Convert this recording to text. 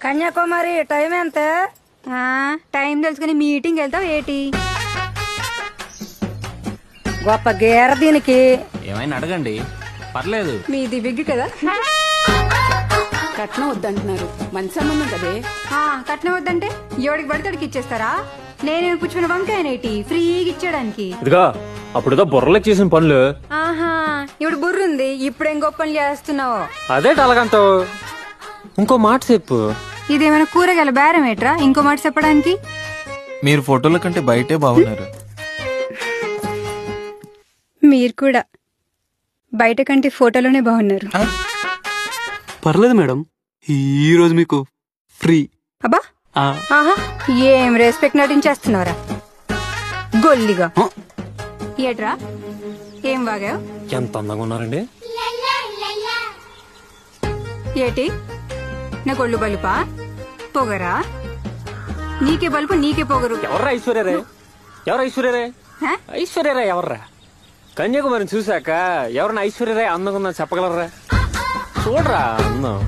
Kanyakumari time ఎంత? Time తెలుసుకుని meeting వెళ్తావు ఏటి? గొప్ప గేర దీనికి. ఏమైనా అడగండి, పర్లేదు. మీది విగ్గు కదా. కట్నం వద్దంటున్నారు, మంచి సంబంధం కదే. కట్నం వద్దంటే ఎవడికి పడితేడికి ఇచ్చేస్తారా? నేనేమి పుచ్చుకున్న వంకాయనేటి ఫ్రీగా ఇచ్చేయడానికి? ఇదిగా అప్పుడుగా బుర్రలకు చేసిన పనులు. ఆహా, ఇప్పుడు బుర్రుంది, ఇప్పుడేం గొప్ప పనులు చేస్తున్నావు? అదే అలగంతావు. ఇంకో మాట చెప్పు. ఇదేమైనా కూరగాయల బేరం ఏట్రా ఇంకో మాట చెప్పడానికి? మీరు ఫోటోల కంటే బయటే బాగున్నారు. మీరు కూడా బయట కంటే ఫోటోలోనే బాగున్నారు. పర్లేదు మేడం, ఈ రోజు మీకు ఫ్రీ. అబ్బా, ఆహా, ఏం రెస్పెక్ట్ నటించేస్తున్నావురా గొల్లిగా. ఏట్రా ఏం బాగావు? ఎంత అందంగా ఉన్నారండి. ఏటి నా కొళ్ళు బలుపా పొగరా? నీకే బలుపు నీకే పొగరు. ఎవర్రా ఐశ్వర్యరే? ఎవరు ఐశ్వర్యరే? ఐశ్వర్యరా ఎవర్రా? కన్యాకుమారిని చూసాక ఎవరన్నా ఐశ్వర్యరాయ్ అందంగా ఉందని చెప్పగలరా? చూడరా అందం.